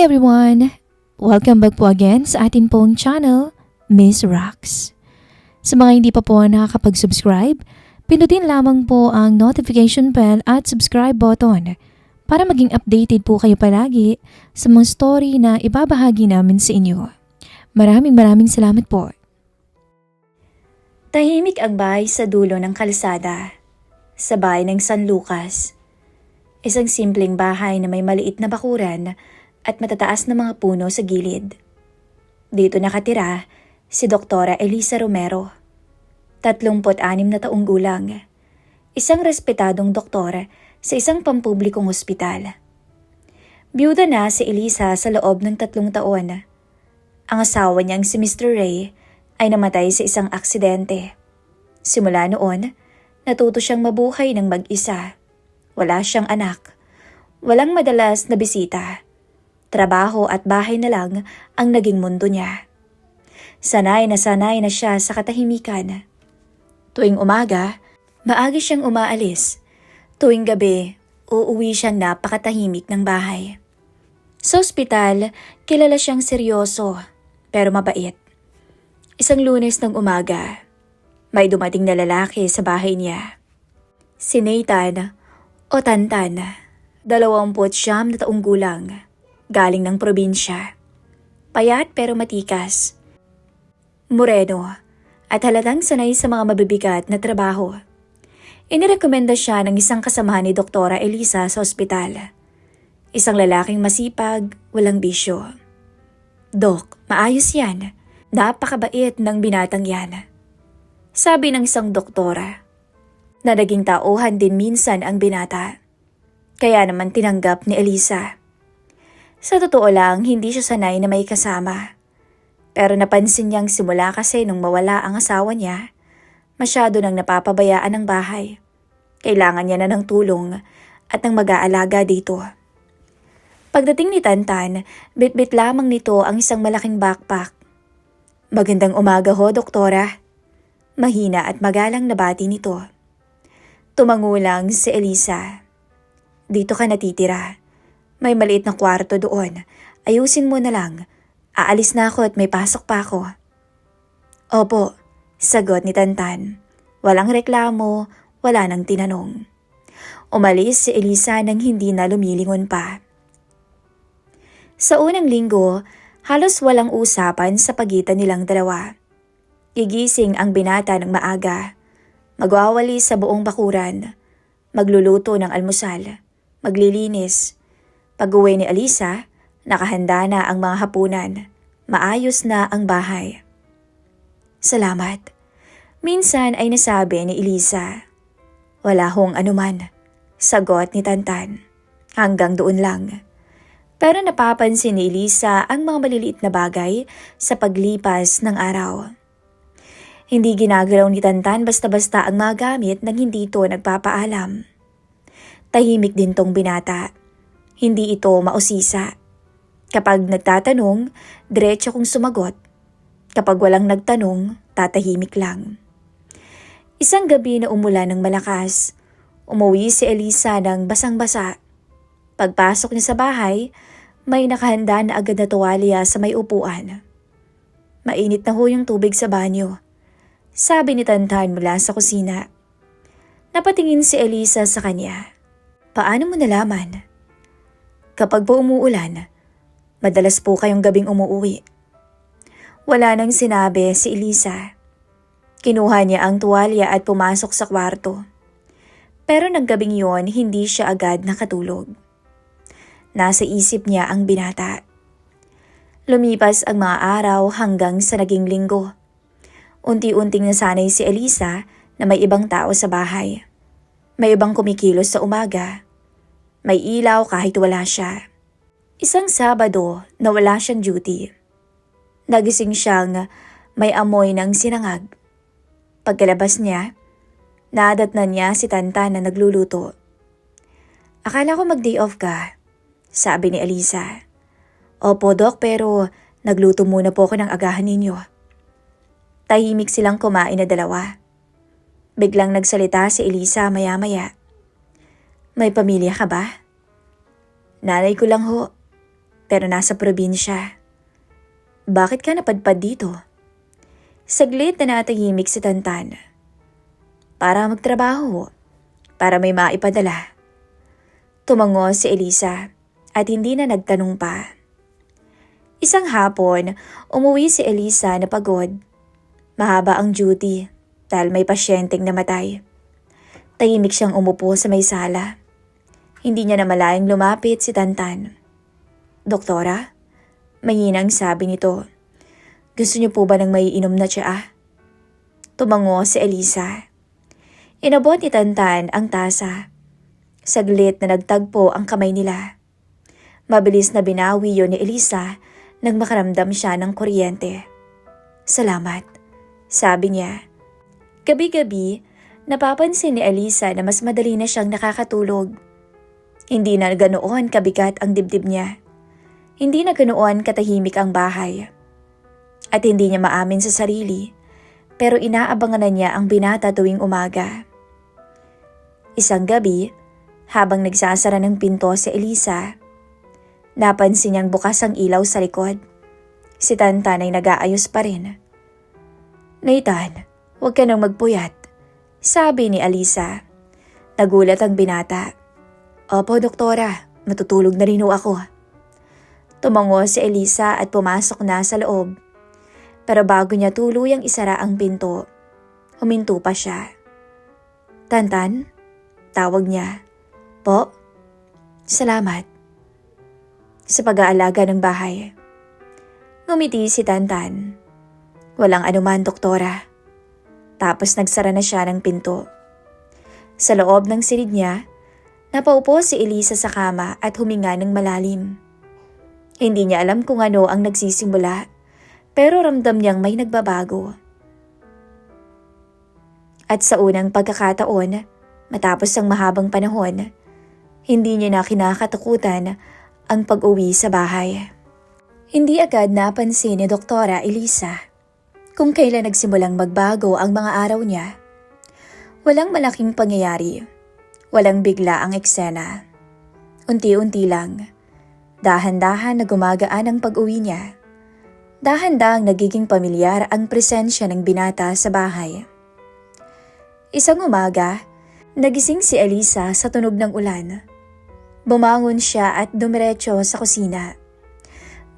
Hi everyone! Welcome back po again sa atin pong channel, Miss Rox. Sa mga hindi pa po nakakapag-subscribe, pindutin lamang po ang notification bell at subscribe button para maging updated po kayo palagi sa mga story na ibabahagi namin sa inyo. Maraming salamat po. Tahimik ang bahay sa dulo ng kalsada, sa bahay ng San Lucas. Isang simpleng bahay na may maliit na bakuran at matataas na mga puno sa gilid. Dito nakatira si Doktora Elisa Romero, 36 na taong gulang, isang respetadong doktor sa isang pampublikong ospital. Biyuda na si Elisa sa loob ng 3 taon. Ang asawa niyang si Mr. Ray ay namatay sa isang aksidente. Simula noon, natuto siyang mabuhay ng mag-isa. Wala siyang anak. Walang madalas na bisita. Trabaho at bahay na lang ang naging mundo niya. Sanay na siya sa katahimikan. Tuwing umaga, maaga siyang umaalis. Tuwing gabi, uuwi siyang napakatahimik ng bahay. Sa ospital, kilala siyang seryoso pero mabait. Isang Lunes ng umaga, may dumating na lalaki sa bahay niya. Si Nathan o Tantan, 29 na taong gulang, galing ng probinsya. Payat pero matikas. Moreno at halatang sanay sa mga mabibigat na trabaho. Inirekomenda siya ng isang kasamahan ni Doktora Elisa sa ospital. Isang lalaking masipag, walang bisyo. Dok, maayos yan. Napakabait ng binatang yan. Sabi ng isang doktora, na naging tauhan din minsan ang binata. Kaya naman tinanggap ni Elisa. Sa totoo lang, hindi siya sanay na may kasama. Pero napansin niyang simula kasi nung mawala ang asawa niya, masyado nang napapabayaan ang bahay. Kailangan niya na ng tulong at ng mag-aalaga dito. Pagdating ni Tantan, bit-bit lamang nito ang isang malaking backpack. Magandang umaga ho, doktora. Mahina at magalang na bati nito. Tumangulang si Elisa. Dito ka natitira. May maliit na kwarto doon. Ayusin mo na lang. Aalis na ako at may pasok pa ako. Opo, sagot ni Tantan. Walang reklamo, wala nang tinanong. Umalis si Elisa nang hindi na lumilingon pa. Sa unang linggo, halos walang usapan sa pagitan nilang dalawa. Gigising ang binata ng maaga. Magwawali sa buong bakuran. Magluluto ng almusal. Maglilinis. Pag-uwi ni Elisa, nakahanda na ang mga hapunan. Maayos na ang bahay. Salamat. Minsan ay nasabi ni Elisa. Wala hong anuman. Sagot ni Tantan. Hanggang doon lang. Pero napapansin ni Elisa ang mga maliliit na bagay sa paglipas ng araw. Hindi ginagalaw ni Tantan basta-basta ang mga gamit nang hindi ito nagpapaalam. Tahimik din tong binata. Hindi ito mausisa. Kapag nagtatanong, diretso kong sumagot. Kapag walang nagtanong, tatahimik lang. Isang gabi na umulan ng malakas, umuwi si Elisa ng basang-basa. Pagpasok niya sa bahay, may nakahanda na agad na tuwalya sa may upuan. Mainit na ho yung tubig sa banyo, sabi ni Tantan mula sa kusina. Napatingin si Elisa sa kanya. Paano mo nalaman? Kapag po umuulan, madalas po kayong gabing umuuwi. Wala nang sinabi si Elisa. Kinuha niya ang tuwalya at pumasok sa kwarto. Pero ng gabing yon, hindi siya agad nakatulog. Nasa isip niya ang binata. Lumipas ang mga araw hanggang sa naging linggo. Unti-unting nasanay si Elisa na may ibang tao sa bahay. May ibang kumikilos sa umaga. May ilaw kahit wala siya. Isang Sabado na wala siyang duty. Nagising siyang may amoy ng sinangag. Pagkalabas niya, nadatnan niya si Tantan na nagluluto. Akala ko mag-day off ka, sabi ni Elisa. Opo, Dok, pero nagluto muna po ako ng agahan ninyo. Tahimik silang kumain na dalawa. Biglang nagsalita si Elisa maya-maya. May pamilya ka ba? Nanay ko lang ho. pero nasa probinsya. Bakit ka napadpad dito? Saglit na natahimik si Tantan. Para magtrabaho. Para may maipadala. Tumango si Elisa at hindi na nagtanong pa. Isang hapon, umuwi si Elisa na pagod. Mahaba ang duty dahil may pasyenteng namatay. Tahimik siyang umupo sa may sala. Hindi niya namalayang lumapit si Tantan. Doktora? Mahinang sabi nito. Gusto niyo po ba ng maiinom na tsaa? Tumango si Elisa. Inabot ni Tantan ang tasa. Saglit na nagtagpo ang kamay nila. Mabilis na binawi yon ni Elisa nang makaramdam siya ng kuryente. Salamat, sabi niya. Gabi-gabi, napapansin ni Elisa na mas madali na siyang nakakatulog. Hindi na ganoon kabigat ang dibdib niya. Hindi na ganoon katahimik ang bahay. At hindi niya maamin sa sarili, pero inaabangan na niya ang binata tuwing umaga. Isang gabi, habang nagsasara ng pinto si Elisa, napansin niyang bukas ang ilaw sa likod. Si Tantan ay nag-aayos pa rin. Nathan, huwag ka nang magpuyat, sabi ni Elisa. Nagulat ang binata. Opo, doktora, matutulog na rin ho ako. Tumango si Elisa at pumasok na sa loob. Pero bago niya tuluyang isara ang pinto, huminto pa siya. Tantan? Tawag niya. Po? Salamat. Sa pag-aalaga ng bahay. Ngumiti si Tantan. Walang anuman, doktora. Tapos nagsara na siya ng pinto. Sa loob ng silid niya, napaupo si Elisa sa kama at huminga ng malalim. Hindi niya alam kung ano ang nagsisimula, pero ramdam niyang may nagbabago. At sa unang pagkakataon, matapos ang mahabang panahon, hindi niya na kinakatakutan ang pag-uwi sa bahay. Hindi agad napansin ni Doktora Elisa kung kailan nagsimulang magbago ang mga araw niya. Walang malaking pangyayari, walang bigla ang eksena. Unti-unti lang, dahan-dahan na gumagaan ang pag-uwi niya. Dahan-dahang nagiging pamilyar ang presensya ng binata sa bahay. Isang umaga, nagising si Elisa sa tunog ng ulan. Bumangon siya at dumiretso sa kusina.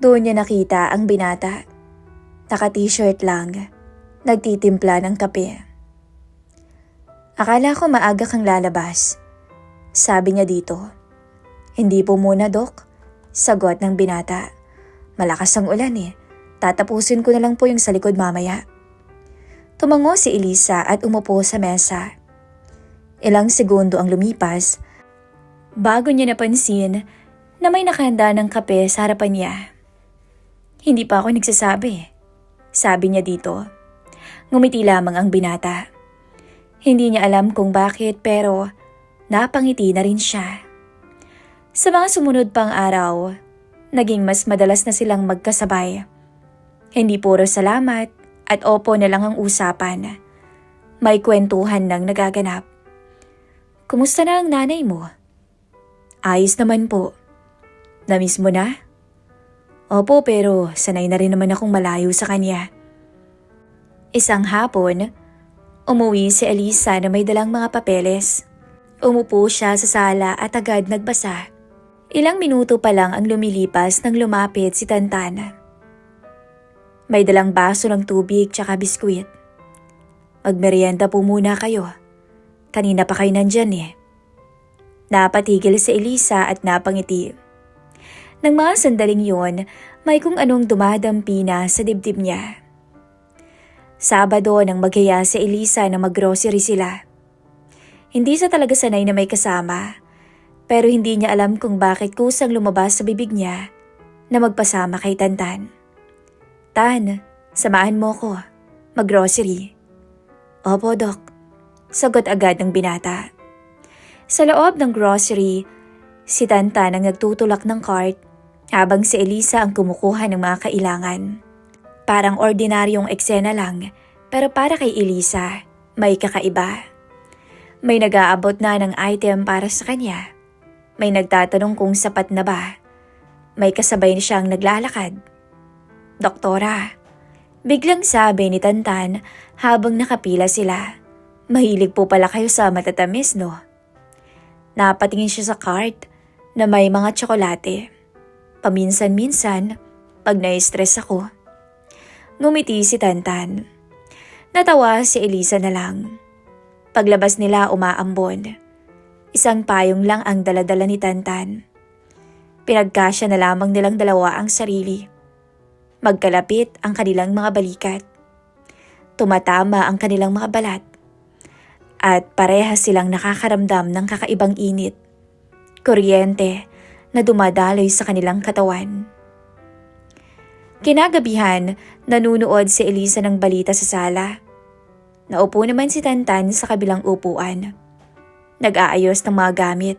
Doon niya nakita ang binata. Naka-t-shirt lang, nagtitimpla ng kape. Akala ko maaga kang lalabas, sabi niya dito. Hindi po muna, Dok, sagot ng binata. Malakas ang ulan eh. Tatapusin ko na lang po yung sa likod mamaya. Tumango si Elisa at umupo sa mesa. Ilang segundo ang lumipas bago niya napansin na may nakahanda ng kape sa harapan niya. Hindi pa ako nagsasabi, sabi niya dito. Ngumiti lamang ang binata. Hindi niya alam kung bakit pero napangiti na rin siya. Sa mga sumunod pang araw, naging mas madalas na silang magkasabay. Hindi puro salamat at opo na lang ang usapan. May kwentuhan nang nagaganap. Kumusta na ang nanay mo? Ayos naman po. Namiss mo na? Opo, pero sanay na rin naman akong malayo sa kanya. Isang hapon, umuwi si Elisa na may dalang mga papeles. Umupo siya sa sala at agad nagbasa. Ilang minuto pa lang ang lumilipas nang lumapit si Tantan. May dalang baso ng tubig tsaka biskwit. Magmerienda po muna kayo. Kanina pa kayo nandyan eh. Napatigil si Elisa at napangiti. Nang mga sandaling yon, may kung anong dumadampi na sa dibdib niya. Sabado nang maghaya si Elisa na mag-grocery sila. Hindi siya talaga sanay na may kasama, pero hindi niya alam kung bakit kusang lumabas sa bibig niya na magpasama kay Tantan. Tan, samahan mo ko. Mag-grocery. Opo, Dok. Sagot agad ng binata. Sa loob ng grocery, si Tantan ang nagtutulak ng cart habang si Elisa ang kumukuha ng mga kailangan. Parang ordinaryong eksena lang, pero para kay Elisa, may kakaiba. May nag-aabot na ng item para sa kanya. May nagtatanong kung sapat na ba. May kasabay na siyang naglalakad. "Doktora," biglang sabi ni Tantan habang nakapila sila. "Mahilig po pala kayo sa matatamis, no?" Napatingin siya sa cart na may mga tsokolate. Paminsan-minsan, pag na-stress ako. Ngumiti si Tantan. Natawa si Elisa na lang. Paglabas nila umaambon. Isang payong lang ang daladala ni Tantan. Pinagkasya na lamang nilang dalawa ang sarili. Magkalapit ang kanilang mga balikat. Tumatama ang kanilang mga balat. At parehas silang nakakaramdam ng kakaibang init. Kuryente na dumadaloy sa kanilang katawan. Kinagabihan, nanunood si Elisa ng balita sa sala. Naupo naman si Tantan sa kabilang upuan. Nag-aayos ng mga gamit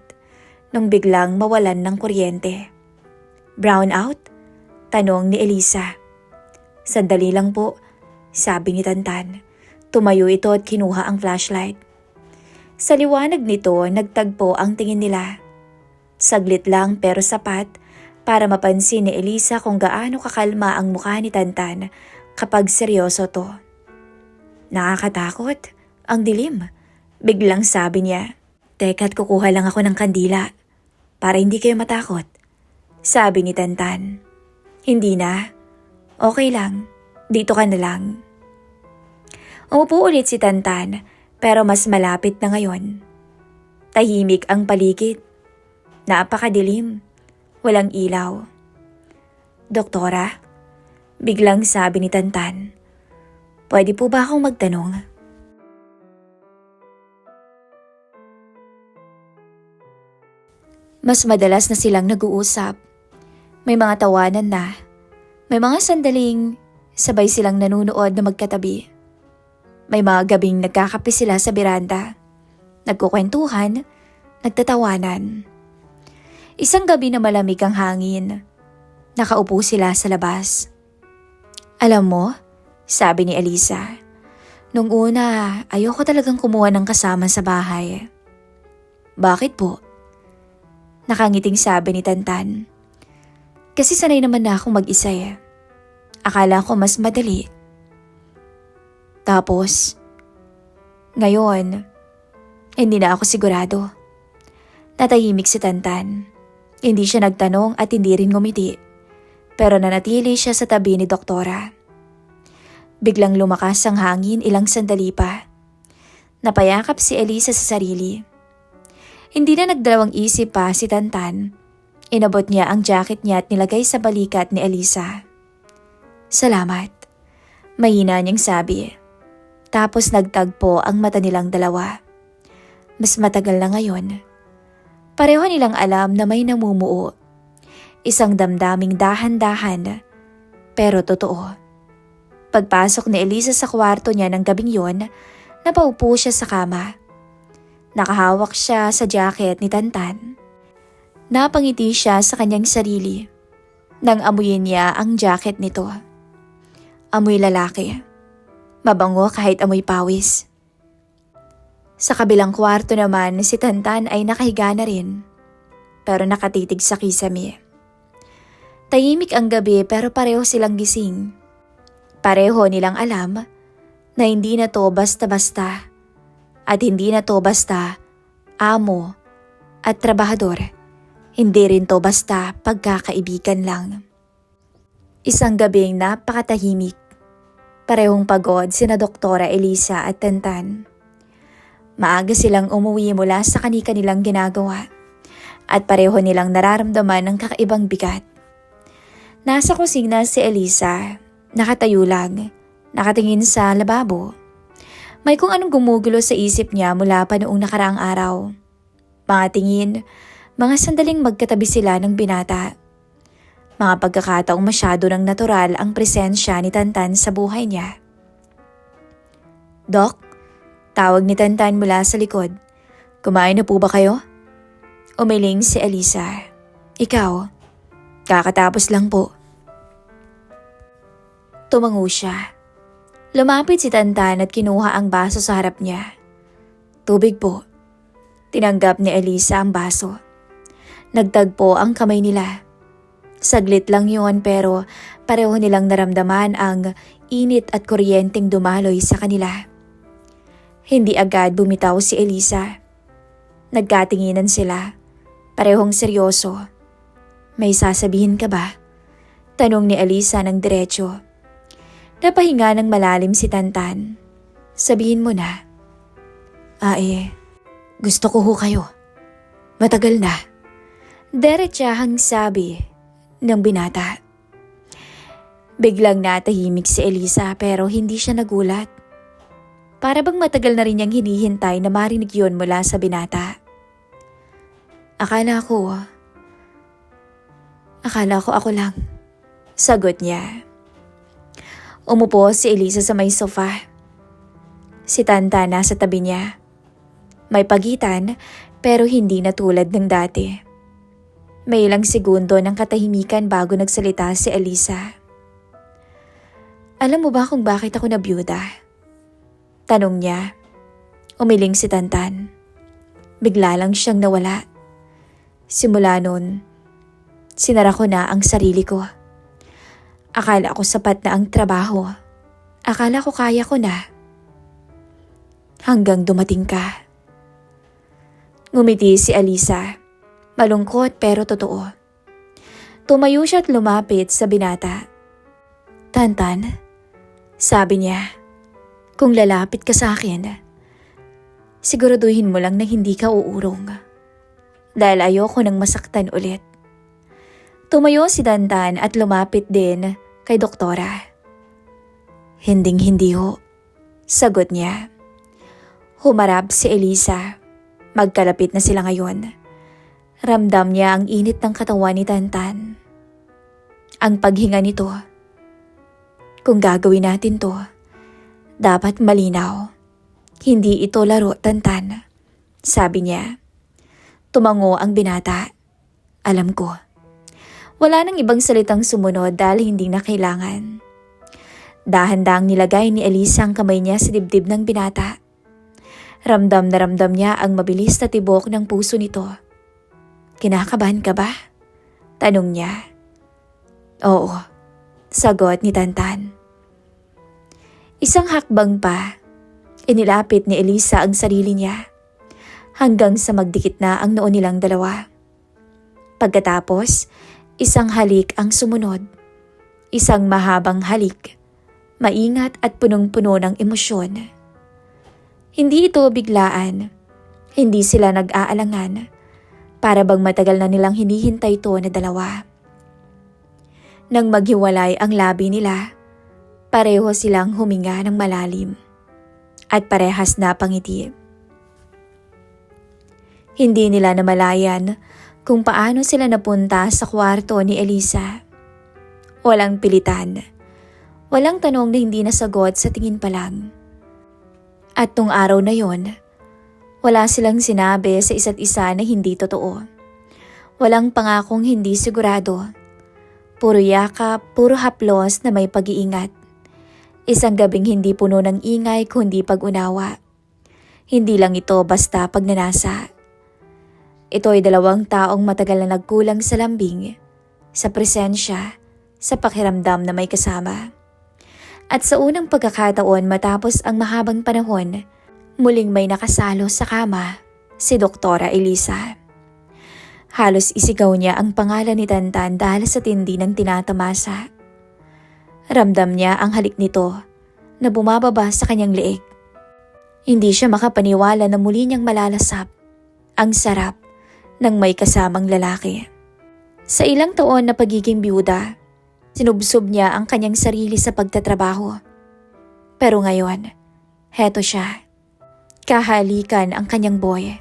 nung biglang mawalan ng kuryente. "Brown out?" tanong ni Elisa. "Sandali lang po," sabi ni Tantan. Tumayo ito at kinuha ang flashlight. Sa liwanag nito, nagtagpo ang tingin nila. Saglit lang pero sapat para mapansin ni Elisa kung gaano kakalma ang mukha ni Tantan kapag seryoso to. "Nakakatakot, ang dilim," biglang sabi niya. "Teka't kukuha lang ako ng kandila para hindi kayo matakot," sabi ni Tantan. "Hindi na. Okay lang. Dito ka na lang." Umupo ulit si Tantan pero mas malapit na ngayon. Tahimik ang paligid. Napakadilim. Walang ilaw. "Doktora," biglang sabi ni Tantan. "Pwede po ba akong magtanong?" Mas madalas na silang nag-uusap. May mga tawanan na. May mga sandaling sabay silang nanunood na magkatabi. May mga gabing nagkakape sila sa beranda. Nagkukwentuhan, nagtatawanan. Isang gabi na malamig ang hangin. Nakaupo sila sa labas. "Alam mo," sabi ni Elisa, "nung una ayoko talagang kumuha ng kasama sa bahay." "Bakit po?" Nakangiting sabi ni Tantan. "Kasi sanay naman na akong mag-isa eh. Akala ko mas madali. Tapos, ngayon, hindi na ako sigurado." Natahimik si Tantan. Hindi siya nagtanong at hindi rin ngumiti. Pero nanatili siya sa tabi ni Doktora. Biglang lumakas ang hangin ilang sandali pa. Napayakap si Elisa sa sarili. Hindi na nagdalawang isip pa si Tantan. Inabot niya ang jacket niya at nilagay sa balikat ni Elisa. "Salamat," mahina niyang sabi. Tapos nagtagpo ang mata nilang dalawa. Mas matagal na ngayon. Pareho nilang alam na may namumuo. Isang damdaming dahan-dahan, pero totoo. Pagpasok ni Elisa sa kwarto niya ng gabing yon, napaupo siya sa kama. Nakahawak siya sa jacket ni Tantan. Napangiti siya sa kanyang sarili nang amuyin niya ang jacket nito. Amoy lalaki. Mabango kahit amoy pawis. Sa kabilang kwarto naman, si Tantan ay nakahiga na rin, pero nakatitig sa kisame. Tahimik ang gabi pero pareho silang gising. Pareho nilang alam na hindi na to basta-basta at hindi na to basta amo at trabahador. Hindi rin to basta pagkakaibigan lang. Isang gabing napakatahimik. Parehong pagod sina Doktora Elisa at Tantan. Maaga silang umuwi mula sa kani-kanilang ginagawa at pareho nilang nararamdaman ng kakaibang bigat. Nasa kusina si Elisa, nakatayo lang, nakatingin sa lababo. May kung anong gumugulo sa isip niya mula pa noong nakaraang araw. Mga tingin, mga sandaling magkatabi sila ng binata. Mga pagkakataong masyado ng natural ang presensya ni Tantan sa buhay niya. "Dok?" Tawag ni Tantan mula sa likod. "Kumain na po ba kayo?" Umiling si Elisa. "Ikaw?" "Kakatapos lang po." Tumango siya. Lumapit si Tantan at kinuha ang baso sa harap niya. "Tubig po." Tinanggap ni Elisa ang baso. Nagtagpo ang kamay nila. Saglit lang yon pero pareho nilang naramdaman ang init at kuryenteng dumaloy sa kanila. Hindi agad bumitaw si Elisa. Nagkatinginan sila, parehong seryoso. May sasabihin ka ba? Tanong ni Elisa ng diretso. Napahinga ng malalim si Tantan. Sabihin mo na. Gusto ko ho kayo. Matagal na. Derechahang sabi ng binata. Biglang natahimik si Elisa pero hindi siya nagulat. Para bang matagal na rin niyang hinihintay na marinig yun mula sa binata. Akala ko ako lang. Sagot niya. Umupo si Elisa sa may sofa. Si Tanta nasa tabi niya. May pagitan pero hindi na tulad ng dati. May ilang segundo ng katahimikan bago nagsalita si Elisa. Alam mo ba kung bakit ako nabiyuda? Tanong niya. Umiling si Tantan. Bigla lang siyang nawala. Simula nun, sinara ko na ang sarili ko. Akala ko sapat na ang trabaho. Akala ko kaya ko na. Hanggang dumating ka. Ngumiti si Elisa. Malungkot pero totoo. Tumayo siya at lumapit sa binata. Tantan, sabi niya, kung lalapit ka sa akin, siguraduhin mo lang na hindi ka uurong. Dahil ayoko nang masaktan ulit. Tumayo si Tantan at lumapit din kay doktora. Hinding-hindi ho, sagot niya. Humarap si Elisa. Magkalapit na sila ngayon. Ramdam niya ang init ng katawan ni Tantan. Ang paghinga nito. Kung gagawin natin to, dapat malinaw. Hindi ito laro, Tantan. Sabi niya. Tumango ang binata. Alam ko. Wala nang ibang salitang sumunod dahil hindi na kailangan. Dahan-dahang nilagay ni Elisa ang kamay niya sa dibdib ng binata. Ramdam na ramdam niya ang mabilis na tibok ng puso nito. Kinakabahan ka ba? Tanong niya. Oo, sagot ni Tantan. Isang hakbang pa, inilapit ni Elisa ang sarili niya hanggang sa magdikit na ang noo nilang dalawa. Pagkatapos, isang halik ang sumunod. Isang mahabang halik, maingat at punong-puno ng emosyon. Hindi ito biglaan, hindi sila nag-aalangan. Para bang matagal na nilang hinihintay ito na dalawa. Nang maghiwalay ang labi nila, pareho silang huminga ng malalim at parehas na pangiti. Hindi nila namalayan kung paano sila napunta sa kwarto ni Elisa. Walang pilitan, walang tanong na hindi nasagot sa tingin pa lang. At nung araw na yon, wala silang sinabi sa isa't isa na hindi totoo. Walang pangakong hindi sigurado. Puro yakap, puro haplos na may pag-iingat. Isang gabing hindi puno ng ingay kundi pag-unawa. Hindi lang ito basta pagnanasa. Ito ay dalawang taong matagal na nagkulang sa lambing, sa presensya, sa pakiramdam na may kasama. At sa unang pagkakataon matapos ang mahabang panahon, muling may nakasalo sa kama, si Doktora Elisa. Halos isigaw niya ang pangalan ni Tantan dahil sa tindi ng tinatamasa. Ramdam niya ang halik nito na bumababa sa kanyang leeg. Hindi siya makapaniwala na muli niyang malalasap ang sarap ng may kasamang lalaki. Sa ilang taon na pagiging biyuda, sinubsob niya ang kanyang sarili sa pagtatrabaho. Pero ngayon, heto siya. Kahalikan ang kanyang boy.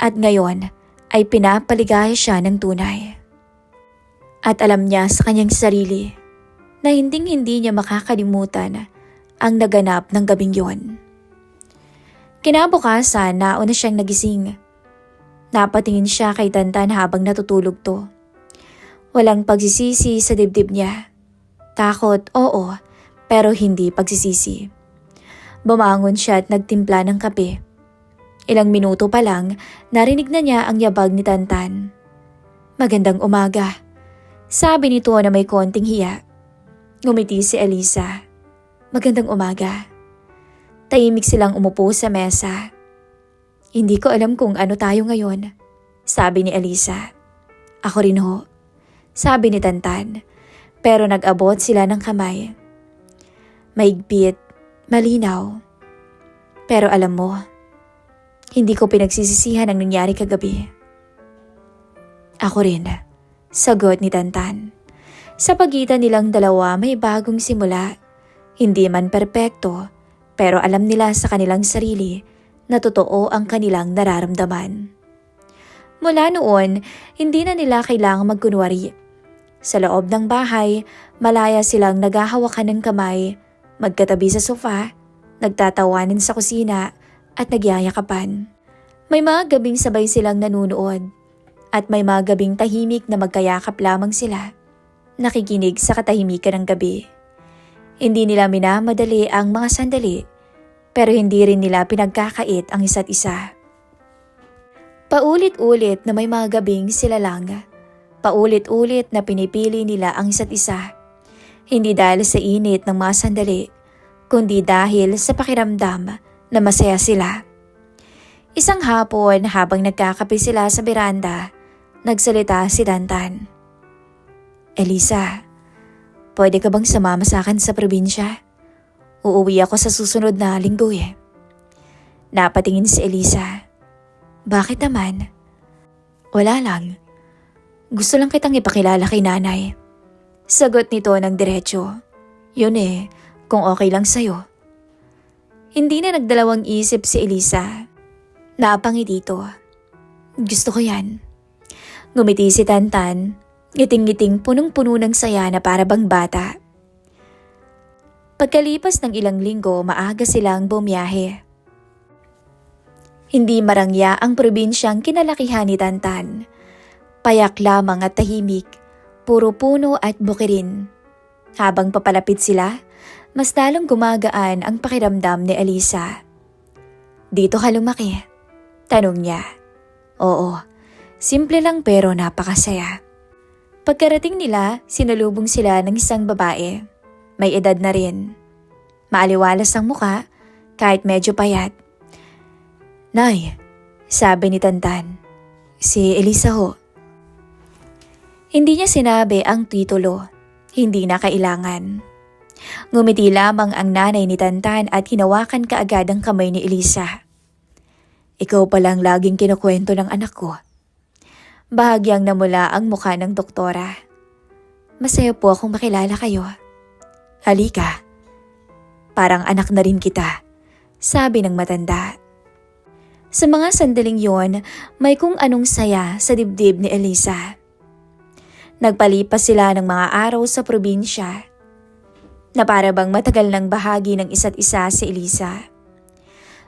At ngayon ay pinapaligaya siya ng tunay. At alam niya sa kanyang sarili na hinding-hindi niya makakalimutan ang naganap ng gabing yon. Kinabukasan, nauna siyang nagising. Napatingin siya kay Tantan habang natutulog to. Walang pagsisisi sa dibdib niya. Takot, oo, pero hindi pagsisisi. Bumangon siya at nagtimpla ng kape. Ilang minuto pa lang, narinig na niya ang yabag ni Tantan. Magandang umaga. Sabi nito na may konting hiya. Ngumiti si Elisa. Magandang umaga. Tahimik silang umupo sa mesa. Hindi ko alam kung ano tayo ngayon, sabi ni Elisa. Ako rin ho, sabi ni Tantan, pero nag-abot sila ng kamay. Maigpit, malinaw. Pero alam mo, hindi ko pinagsisisihan ang nangyari kagabi. Ako rin, sagot ni Tantan. Sa pagitan nilang dalawa may bagong simula. Hindi man perpekto, pero alam nila sa kanilang sarili na totoo ang kanilang nararamdaman. Mula noon, hindi na nila kailangang magkunwari. Sa loob ng bahay, malaya silang naghahawakan ng kamay, magkatabi sa sofa, nagtatawanan sa kusina at nagyayakapan. May mga gabing sabay silang nanunood at may mga gabing tahimik na magkayakap lamang sila, nakikinig sa katahimikan ng gabi. Hindi nila minamadali ang mga sandali, pero hindi rin nila pinagkakait ang isa't isa. Paulit-ulit na may mga gabing sila lang. Paulit-ulit na pinipili nila ang isa't isa. Hindi dahil sa init ng mga sandali, kundi dahil sa pakiramdam na masaya sila. Isang hapon habang nagkakape sila sa beranda, nagsalita si Tantan. Elisa, pwede ka bang sumama sa akin sa probinsya? Uuwi ako sa susunod na linggo eh. Napatingin si Elisa. Bakit naman? Wala lang. Gusto lang kitang ipakilala kay nanay. Sagot nito ng diretsyo. Yun eh, kung okay lang sa'yo. Hindi na nagdalawang isip si Elisa. Napangiti dito. Gusto ko yan. Ngumiti si Tantan, ngiting-ngiting punong-puno ng saya na para bang bata. Pagkalipas ng ilang linggo, maaga silang bumiyahe. Hindi marangya ang probinsyang kinalakihan ni Tantan. Payak lamang at tahimik, puro puno at bukirin. Habang papalapit sila, mas lalong gumagaan ang pakiramdam ni Elisa. Dito ka lumaki? Tanong niya. Oo, simple lang pero napakasaya. Pagkarating nila, sinalubong sila ng isang babae. May edad na rin. Maaliwalas ang muka, kahit medyo payat. Nay, sabi ni Tantan. Si Elisa ho. Hindi niya sinabi ang titulo. Hindi na kailangan. Ngumiti lamang ang nanay ni Tantan at hinawakan kaagad ang kamay ni Elisa. Ikaw palang laging kinukwento ng anak ko. Bahagyang namula ang mukha ng doktora. Masaya po akong makilala kayo. Halika. Parang anak na rin kita, sabi ng matanda. Sa mga sandaling yon, may kung anong saya sa dibdib ni Elisa. Nagpalipas sila ng mga araw sa probinsya na para bang matagal ng bahagi ng isa't isa si Elisa.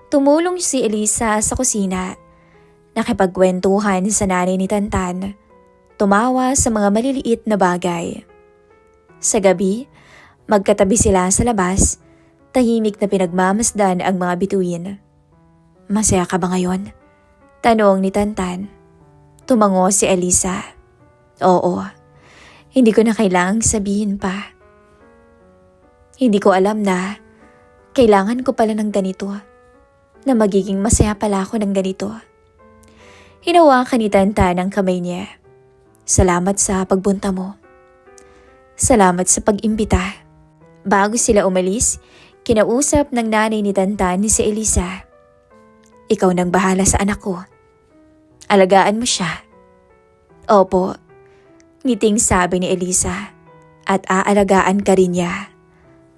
Tumulong si Elisa sa kusina, nakipagkwentuhan sa nanay ni Tantan, tumawa sa mga maliliit na bagay. Sa gabi, magkatabi sila sa labas, tahimik na pinagmamasdan ang mga bituin. Masaya ka ba ngayon? Tanong ni Tantan. Tumango si Elisa. Oo, hindi ko na kailangang sabihin pa. Hindi ko alam na kailangan ko pala ng ganito, na magiging masaya pala ako ng ganito. Hinawakan ni Tantan ang kamay niya. Salamat sa pagbunta mo. Salamat sa pag-imbita. Bago sila umalis, kinausap ng nanay ni Tantan si Elisa. Ikaw nang bahala sa anak ko. Alagaan mo siya. Opo, ngiting sabi ni Elisa. At aalagaan ka rin niya.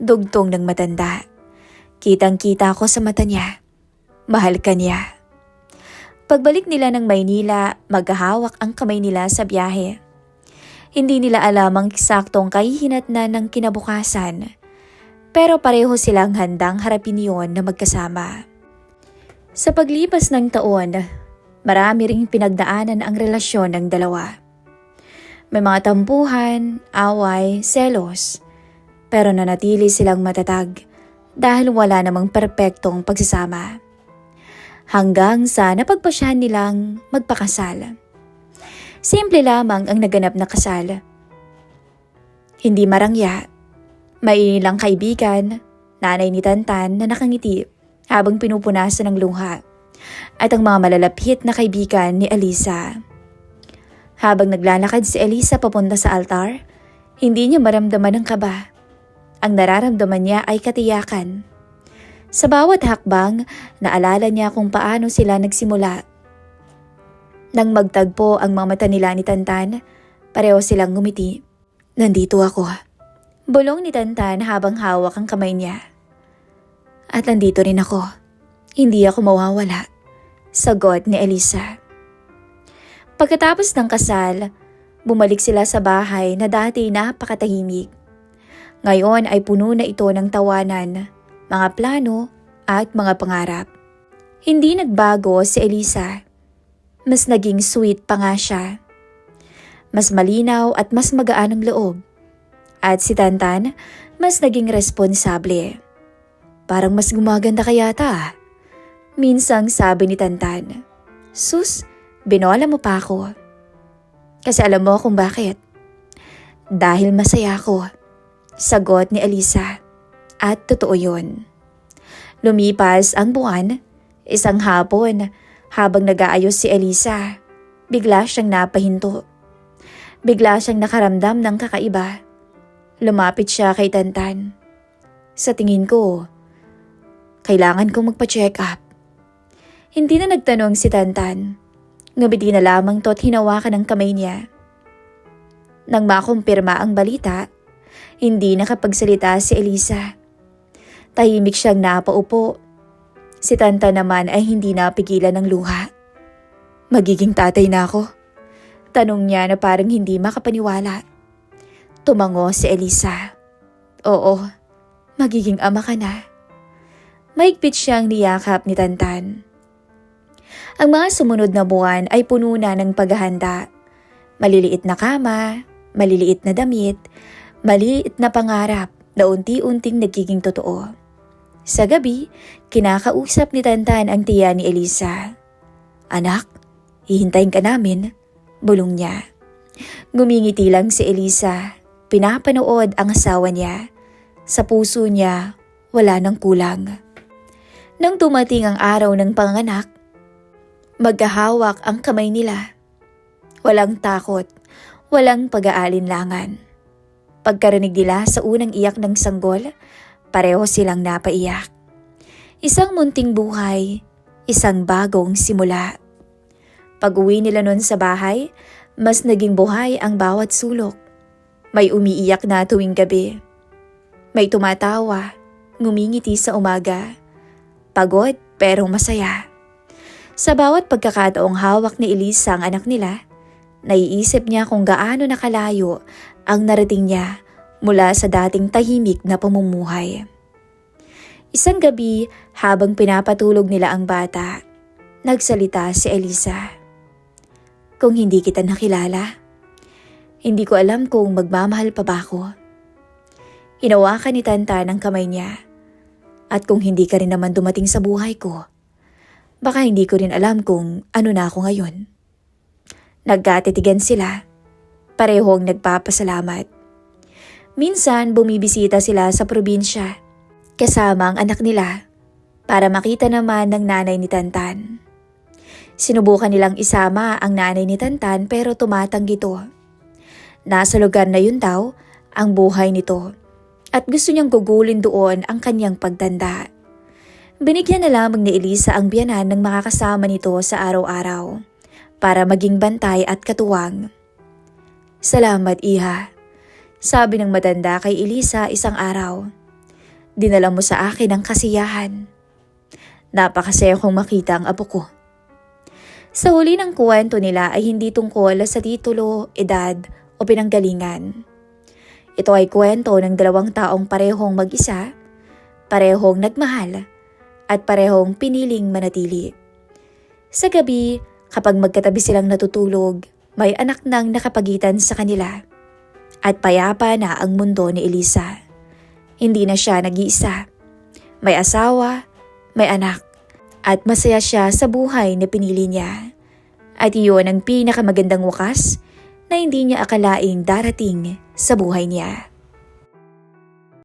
Dugtong ng matanda. Kitang-kita ko sa mata niya. Mahal ka niya. Pagbalik nila ng Maynila, maghahawak ang kamay nila sa biyahe. Hindi nila alam ang eksaktong kahihinatnan ng kinabukasan. Pero pareho silang handang harapin yon na magkasama. Sa paglipas ng taon, marami ring pinagdaanan ang relasyon ng dalawa. May mga tampuhan, away, selos, pero nanatili silang matatag dahil wala namang perpektong pagsasama. Hanggang sa napagpasyahan nilang magpakasal. Simple lamang ang naganap na kasal, Hindi marangya. May ilang kaibigan, nanay ni Tantan na nakangiti habang pinupunasan ng luha, at ang mga malalapit na kaibigan ni Elisa. Habang naglalakad si Elisa papunta sa altar, hindi niya maramdaman ang kaba. Ang nararamdaman niya ay katiyakan. Sa bawat hakbang, naalala niya kung paano sila nagsimula. Nang magtagpo ang mga mata nila ni Tantan, pareho silang ngumiti. Nandito ako. Bulong ni Tantan habang hawak ang kamay niya. At nandito rin ako. Hindi ako mawawala. Sagot ni Elisa. Pagkatapos ng kasal, bumalik sila sa bahay na dati napakatahimik. Ngayon ay puno na ito ng tawanan, mga plano at mga pangarap. Hindi nagbago si Elisa. Mas naging sweet pa nga siya. Mas malinaw at mas magaan ang loob. At si Tantan, mas naging responsable. Parang mas gumaganda ka yata. Minsang sabi ni Tantan. Sus, binola mo pa ako. Kasi alam mo kung bakit. Dahil masaya ako. Sagot ni Elisa. At totoo yun. Lumipas ang buwan, isang hapon, habang nag-aayos si Elisa, bigla siyang napahinto. Bigla siyang nakaramdam ng kakaiba. Lumapit siya kay Tantan. Sa tingin ko, kailangan kong magpa-check up. Hindi na nagtanong si Tantan. Ngumiti na lamang to't hinawakan ang kamay niya. Nang makumpirma ang balita, hindi nakapagsalita si Elisa. Tahimik siyang napaupo. Si Tantan naman ay hindi napigilan ng luha. Magiging tatay na ako? Tanong niya na parang hindi makapaniwala. Tumango si Elisa. Oo, magiging ama ka na. Mahigpit siyang niyakap ni Tantan. Ang mga sumunod na buwan ay puno na ng paghahanda. Maliliit na kama, maliliit na damit, maliit na pangarap na unti-unting nagiging totoo. Sa gabi, kinakausap ni Tantan ang tiya ni Elisa. Anak, hihintayin ka namin, bulong niya. Ngumingiti lang si Elisa, pinapanood ang asawa niya. Sa puso niya, wala nang kulang. Nang dumating ang araw ng panganak, magkahawak ang kamay nila. Walang takot, walang pag-aalinlangan. Pagkarinig nila sa unang iyak ng sanggol, pareho silang napaiyak. Isang munting buhay, isang bagong simula. Pag-uwi nila nun sa bahay, mas naging buhay ang bawat sulok. May umiiyak na tuwing gabi. May tumatawa, ngumingiti sa umaga. Pagod pero masaya. Sa bawat pagkakataong hawak ni Elisa ang anak nila, naiisip niya kung gaano nakalayo ang narating niya mula sa dating tahimik na pamumuhay. Isang gabi, habang pinapatulog nila ang bata, nagsalita si Elisa. Kung hindi kita nakilala, hindi ko alam kung magmamahal pa ba ako. Hinawakan ni Tantan ang kamay niya. At kung hindi ka rin naman dumating sa buhay ko, baka hindi ko rin alam kung ano na ako ngayon. Nagkatitigan sila. Parehong nagpapasalamat. Minsan bumibisita sila sa probinsya kasama ang anak nila para makita naman ng nanay ni Tantan. Sinubukan nilang isama ang nanay ni Tantan pero tumatanggi ito. Nasa lugar na yun daw ang buhay nito at gusto niyang gugulin doon ang kanyang pagtanda. Binigyan na lamang ni Elisa ang biyanan ng makakasama nito sa araw-araw para maging bantay at katuwang. Salamat, iha. Sabi ng matanda kay Elisa isang araw. Dinala mo sa akin ang kasiyahan. Napakasaya kong makita ang apo ko. Sa huli ng kwento nila ay hindi tungkol sa titulo, edad o pinanggalingan. Ito ay kwento ng dalawang taong parehong mag-isa, parehong nagmahal, at parehong piniling manatili. Sa gabi, kapag magkatabi silang natutulog, may anak nang nakapagitan sa kanila. At payapa na ang mundo ni Elisa. Hindi na siya nag-iisa. May asawa, may anak, at masaya siya sa buhay na pinili niya. At iyon ang pinakamagandang wakas na hindi niya akalaing darating sa buhay niya.